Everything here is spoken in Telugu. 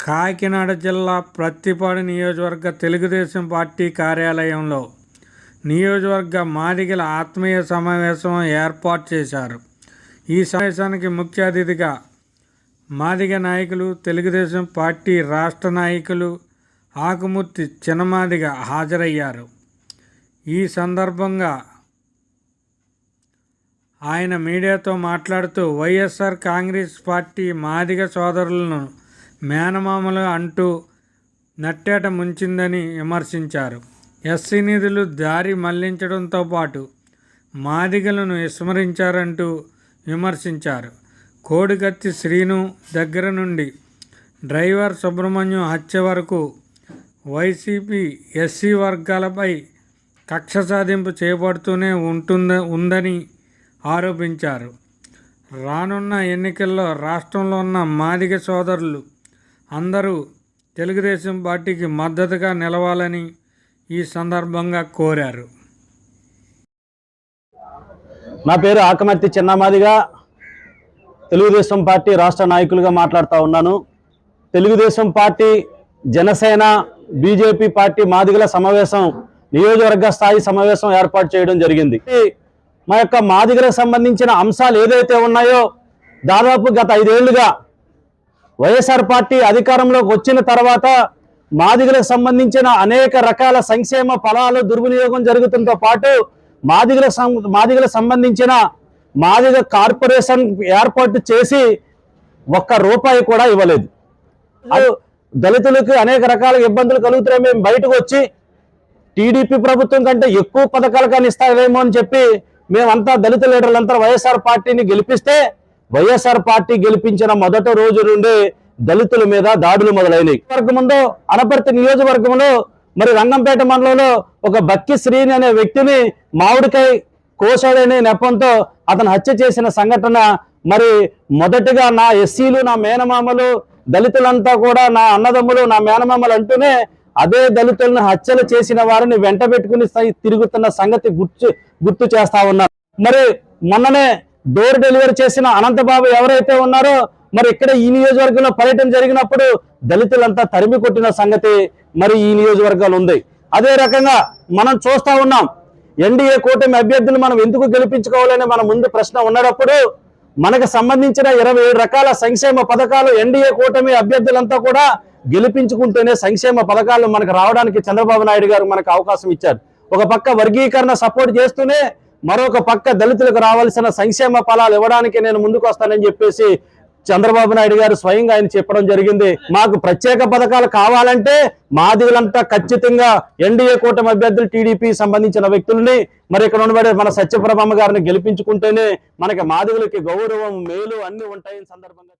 కాకినాడ జిల్లా ప్రత్తిపాడు నియోజకవర్గ తెలుగుదేశం పార్టీ కార్యాలయంలో నియోజకవర్గ మాదిగల ఆత్మీయ సమావేశం ఏర్పాటు చేశారు. ఈ సమావేశానికి ముఖ్య అతిథిగా మాదిగ నాయకులు, తెలుగుదేశం పార్టీ రాష్ట్ర నాయకులు ఆకుముర్తి చినమాదిగ హాజరయ్యారు. ఈ సందర్భంగా ఆయన మీడియాతో మాట్లాడుతూ వైఎస్ఆర్ కాంగ్రెస్ పార్టీ మాదిగ సోదరులను మేనమామలు అంటూ నట్టేట ముంచిందని విమర్శించారు. ఎస్సీ నిధులు దారి మళ్లించడంతో పాటు మాదిగలను విస్మరించారంటూ విమర్శించారు. కోడికత్తి శ్రీను దగ్గర నుండి డ్రైవర్ సుబ్రహ్మణ్యం హత్య వరకు వైసీపీ ఎస్సీ వర్గాలపై కక్ష సాధింపు చేపడుతూనే ఉందని ఆరోపించారు. రానున్న ఎన్నికల్లో రాష్ట్రంలో ఉన్న మాదిగ సోదరులు అందరూ తెలుగుదేశం పార్టీకి మద్దతుగా నిలవాలని ఈ సందర్భంగా కోరారు. నా పేరు ఆకుముర్తి చినమాదిగ, తెలుగుదేశం పార్టీ రాష్ట్ర నాయకులుగా మాట్లాడుతూ ఉన్నాను. Telugu Desam party, Janasena, BJP party మాదిగల సమావేశం, నియోజకవర్గ స్థాయి సమావేశం ఏర్పాటు చేయడం జరిగింది. మా యొక్క మాదిగలకు సంబంధించిన అంశాలు ఏదైతే ఉన్నాయో దాదాపు గత 5 ఏళ్లుగా వైఎస్ఆర్ పార్టీ అధికారంలోకి వచ్చిన తర్వాత మాదిగలకు సంబంధించిన అనేక రకాల సంక్షేమ ఫలాలు దుర్వినియోగం జరుగుతుంతో పాటు మాదిగలకు సంబంధించిన మాదిగ కార్పొరేషన్ ఏర్పాటు చేసి ₹1 కూడా ఇవ్వలేదు. దళితులకు అనేక రకాల ఇబ్బందులు కలుగుతున్నాయి. మేము బయటకు వచ్చి టీడీపీ ప్రభుత్వం కంటే ఎక్కువ పథకాలు కానీ ఇస్తారేమో అని చెప్పి మేమంతా దళిత లీడర్లంతా వైఎస్ఆర్ పార్టీని గెలిపిస్తే, వైఎస్ఆర్ పార్టీ గెలిపించిన మొదటి రోజు నుండి దళితుల మీద దాడులు మొదలైనవి. వర్గంలో అనపర్తి నియోజకవర్గంలో మరి రంగంపేట మండలంలో ఒక బక్కి శ్రీని అనే వ్యక్తిని మామిడికాయ కోసాడనే నెపంతో అతను హత్య చేసిన సంఘటన మరి మొదటిగా నా ఎస్సీలు, నా మేనమామలు, దళితులంతా కూడా నా అన్నదమ్ములు, నా మేనమామలు అంటూనే అదే దళితులను హత్యలు చేసిన వారిని వెంట పెట్టుకుని తిరుగుతున్న సంగతి గుర్తు చేస్తా ఉన్నారు. మరి మొన్ననే డోర్ డెలివరీ చేసిన అనంతబాబు ఎవరైతే ఉన్నారో మరి ఇక్కడ ఈ నియోజకవర్గంలో పర్యటన జరిగినప్పుడు దళితులంతా తరిమి కొట్టిన సంగతి మరి ఈ నియోజకవర్గాలు ఉంది. అదే రకంగా మనం చూస్తా ఉన్నాం, ఎన్డీఏ కూటమి అభ్యర్థులు మనం ఎందుకు గెలిపించుకోవాలని మన ముందు ప్రశ్న ఉన్నప్పుడు మనకు సంబంధించిన 27 రకాల సంక్షేమ పథకాలు ఎన్డీఏ కూటమి అభ్యర్థులంతా కూడా గెలిపించుకుంటేనే సంక్షేమ పథకాలు మనకు రావడానికి చంద్రబాబు నాయుడు గారు మనకు అవకాశం ఇచ్చారు. ఒక పక్క వర్గీకరణ సపోర్ట్ చేస్తూనే మరొక పక్క దళితులకు రావాల్సిన సంక్షేమ ఫలాలు ఇవ్వడానికి నేను ముందుకు వస్తానని చెప్పేసి చంద్రబాబు నాయుడు గారు స్వయంగా ఆయన చెప్పడం జరిగింది. మాకు ప్రత్యేక పథకాలు కావాలంటే మాదిగలంతా ఖచ్చితంగా ఎన్డీఏ కూటమి అభ్యర్థులు, టీడీపీ సంబంధించిన వ్యక్తుల్ని మరి ఇక్కడ ఉండబడే మన సత్యప్రభమ్మ గారిని గెలిపించుకుంటేనే మనకి మాదిగలకి గౌరవం, మేలు అన్ని ఉంటాయని సందర్భంగా